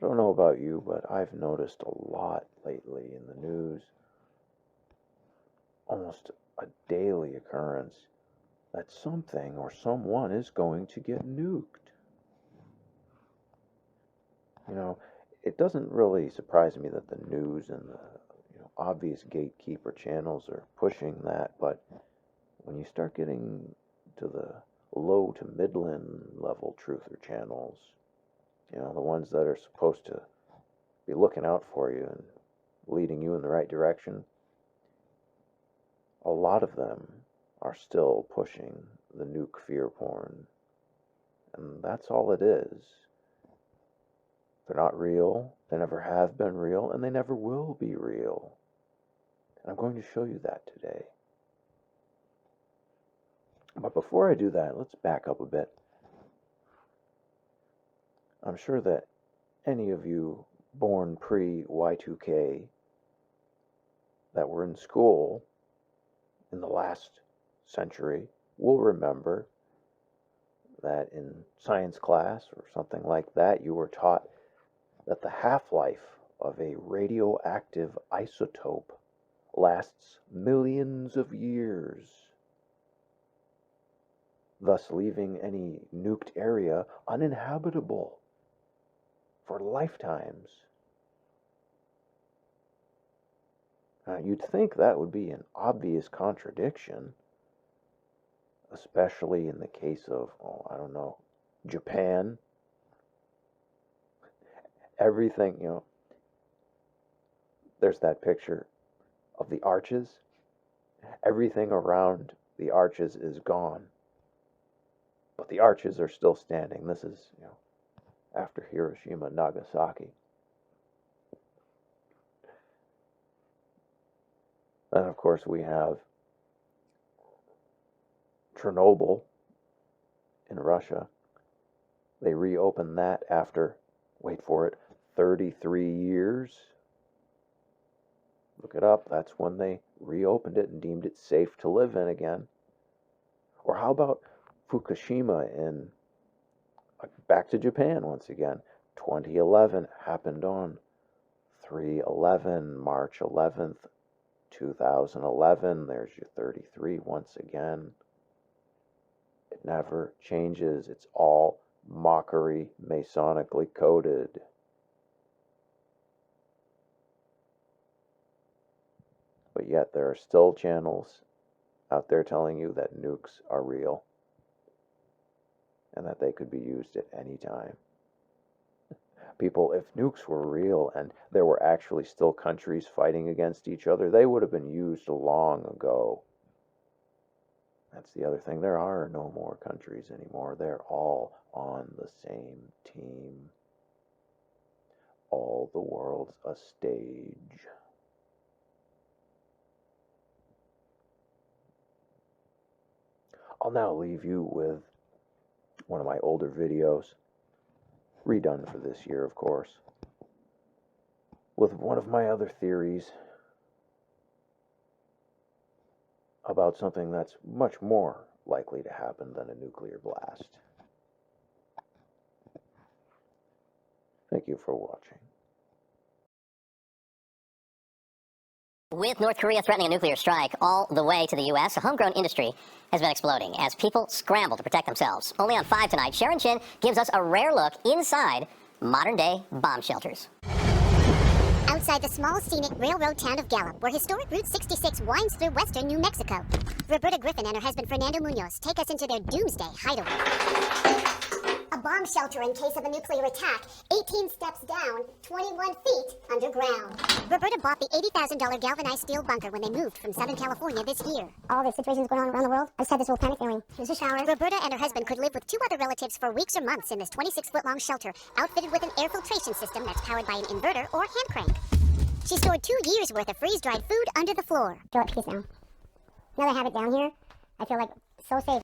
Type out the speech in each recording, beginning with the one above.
I don't know about you, but I've noticed a lot lately in the news, almost a daily occurrence, that something or someone is going to get nuked. You know, it doesn't really surprise me that the news and the obvious gatekeeper channels are pushing that, but when you start getting to the low to midland level truther channels, the ones that are supposed to be looking out for you and leading you in the right direction, a lot of them are still pushing the nuke fear porn. And that's all it is. They're not real, they never have been real, and they never will be real. And I'm going to show you that today. But before I do that, let's back up a bit. I'm sure that any of you born pre-Y2K that were in school in the last century will remember that in science class or something like that, you were taught that the half-life of a radioactive isotope lasts millions of years, thus leaving any nuked area uninhabitable for lifetimes. Now, you'd think that would be an obvious contradiction, especially in the case of, Japan. Everything, there's that picture of the arches. Everything around the arches is gone, but the arches are still standing. This is, after Hiroshima and Nagasaki. Then, of course, we have Chernobyl in Russia. They reopened that after, wait for it, 33 years. Look it up. That's when they reopened it and deemed it safe to live in again. Or how about Fukushima in, back to Japan once again, 2011, happened on 3/11, March 11th, 2011. There's your 33 once again. It never changes. It's all mockery, masonically coded. But yet there are still channels out there telling you that nukes are real and that they could be used at any time. People, if nukes were real and there were actually still countries fighting against each other, they would have been used long ago. That's the other thing. There are no more countries anymore. They're all on the same team. All the world's a stage. I'll now leave you with one of my older videos, redone for this year, of course, with one of my other theories about something that's much more likely to happen than a nuclear blast. Thank you for watching. With North Korea threatening a nuclear strike all the way to the U.S., a homegrown industry has been exploding as people scramble to protect themselves. Only on 5 tonight, Sharon Chin gives us a rare look inside modern-day bomb shelters. Outside the small, scenic railroad town of Gallup, where historic Route 66 winds through western New Mexico, Roberta Griffin and her husband Fernando Munoz take us into their doomsday hideaway. A bomb shelter in case of a nuclear attack, 18 steps down, 21 feet underground. Roberta bought the $80,000 galvanized steel bunker when they moved from Southern California this year. All the situations going on around the world, I just had this little panic feeling. Here's a shower. Roberta and her husband could live with 2 other relatives for weeks or months in this 26-foot-long shelter, outfitted with an air filtration system that's powered by an inverter or hand crank. She stored 2 years' worth of freeze-dried food under the floor. I feel at peace now. Now that I have it down here, I feel like so safe.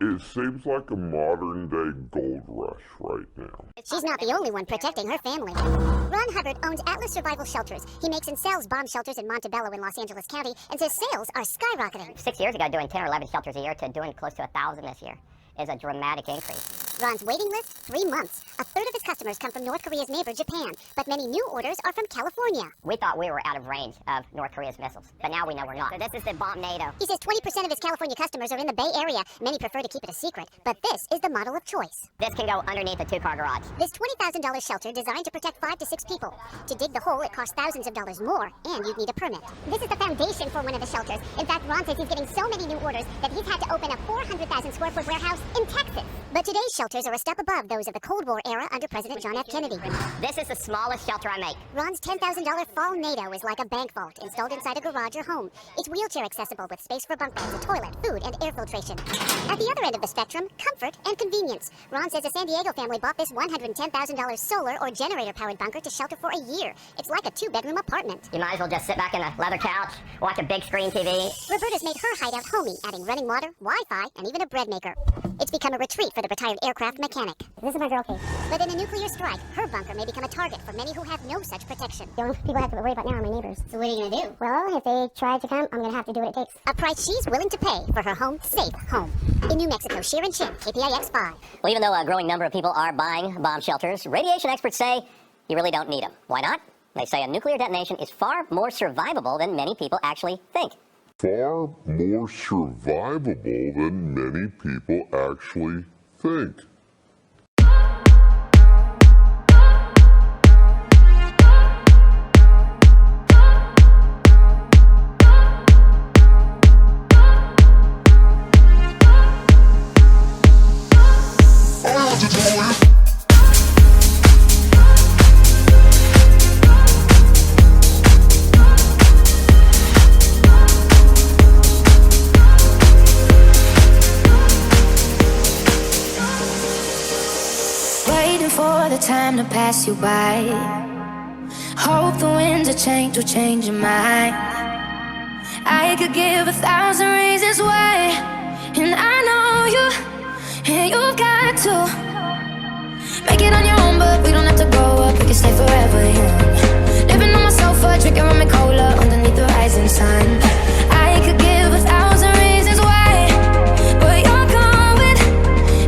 It seems like a modern-day gold rush right now. She's not the only one protecting her family. Ron Hubbard owns Atlas Survival Shelters. He makes and sells bomb shelters in Montebello in Los Angeles County and says sales are skyrocketing. 6 years ago, doing 10 or 11 shelters a year to doing close to 1,000 this year is a dramatic increase. Ron's waiting list, 3 months. A third of his customers come from North Korea's neighbor, Japan, but many new orders are from California. We thought we were out of range of North Korea's missiles, but now we know we're not. So this is the bomb NATO. He says 20% of his California customers are in the Bay Area. Many prefer to keep it a secret, but this is the model of choice. This can go underneath a two-car garage. This $20,000 shelter designed to protect 5 to 6 people. To dig the hole, it costs thousands of dollars more, and you'd need a permit. This is the foundation for one of the shelters. In fact, Ron says he's getting so many new orders that he's had to open a 400,000 square foot warehouse in Texas. But today's shelters are a step above those of the Cold War era under President John F. Kennedy. This is the smallest shelter I make. Ron's $10,000 fall NATO is like a bank vault installed inside a garage or home. It's wheelchair accessible with space for bunk beds, a toilet, food, and air filtration. At the other end of the spectrum, comfort and convenience. Ron says a San Diego family bought this $110,000 solar or generator-powered bunker to shelter for a year. It's like a 2-bedroom apartment. You might as well just sit back in a leather couch, watch a big screen TV. Roberta's made her hideout homey, adding running water, Wi-Fi, and even a bread maker. It's become a retreat for the retired aircraft mechanic. This is my girl cave. But in a nuclear strike, her bunker may become a target for many who have no such protection. The only people I have to worry about now are my neighbors. So what are you gonna do? Well, if they try to come, I'm gonna have to do what it takes. A price she's willing to pay for her home, safe home. In New Mexico, Sharon Chin, KPIX 5. Well, even though a growing number of people are buying bomb shelters, radiation experts say you really don't need them. Why not? They say a nuclear detonation is far more survivable than many people actually think. Far more survivable than many people actually think. For the time to pass you by, hope the winds of change will change your mind. I could give 1,000 reasons why, and I know you, and you've got to make it on your own, but we don't have to grow up, we can stay forever young. Living on my sofa, drinking rum and cola underneath the rising sun. I could give 1,000 reasons why, but you're going,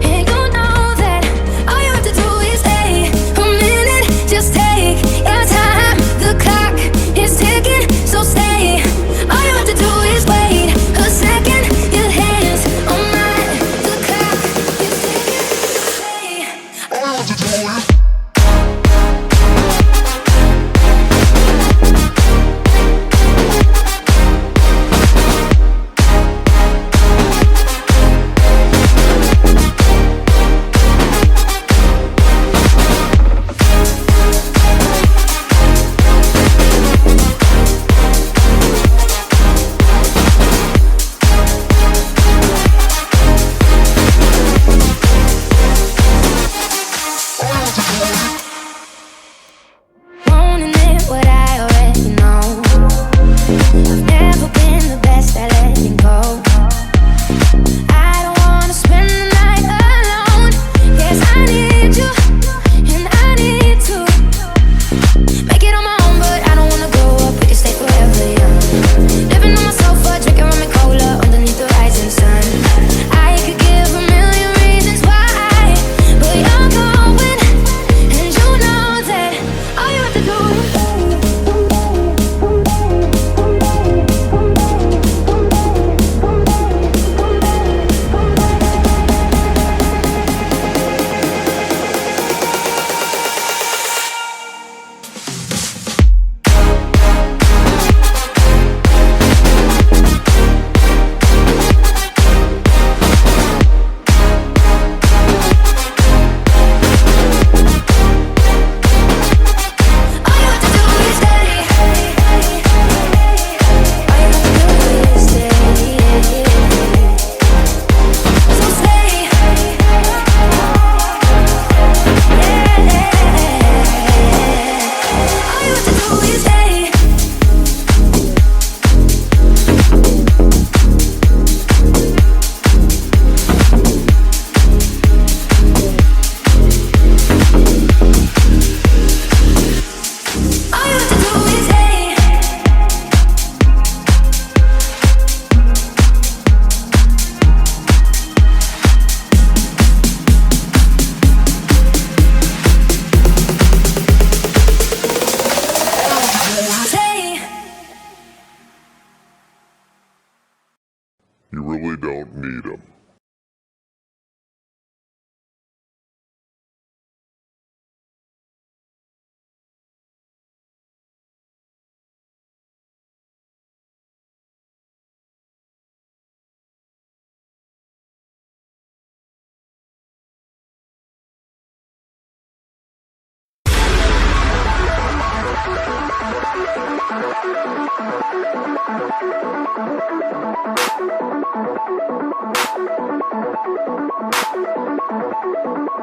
and you know that all you have to do is stay a minute. Just take your time, the clock is ticking, so stay. All you have to do is wait a second. Your hands on mine, the clock is ticking, stay. All you have to do is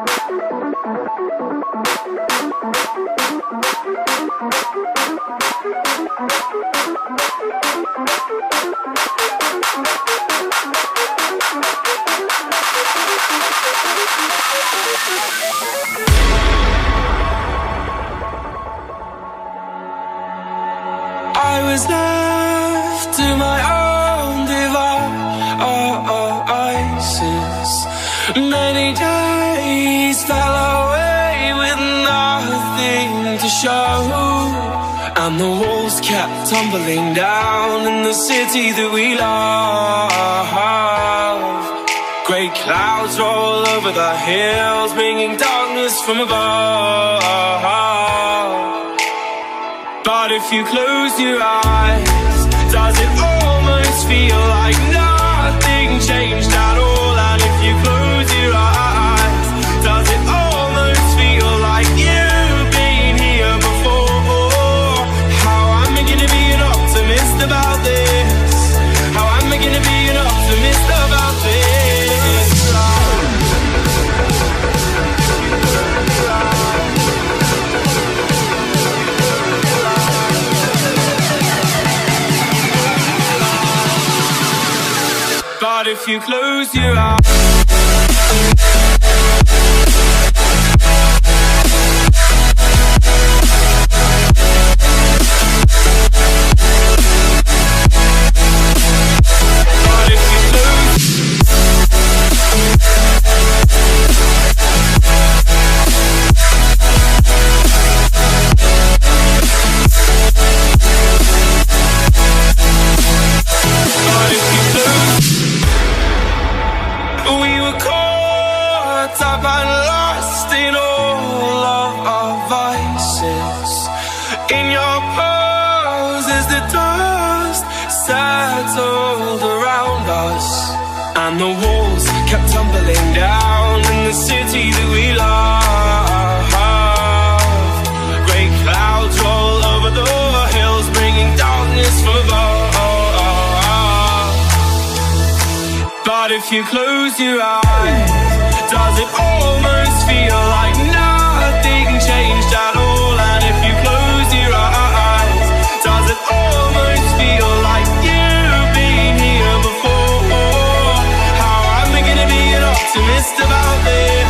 I was left to my own devices. Many days fell away with nothing to show, and the walls kept tumbling down in the city that we love. Great clouds roll over the hills, bringing darkness from above. But if you close your eyes, does it almost feel like nothing changed at all? And if you close your eyes, does it almost feel like you've been here before? How am I gonna be an optimist about this? How am I gonna be an optimist about this? But if you close your eyes, we were caught up and lost in all of our vices. In your pose as the dust settled around us, and the walls kept tumbling down in the city that we love. Great clouds roll over the hills, bringing darkness from above. But if you close your eyes, does it almost feel like nothing changed at all? And if you close your eyes, does it almost feel like you've been here before? How am I gonna be an optimist about this?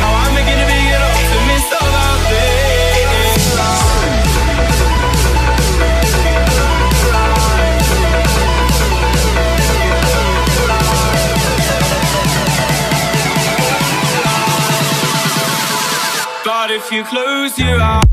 How am I gonna be an optimist about this? But if you close your eyes,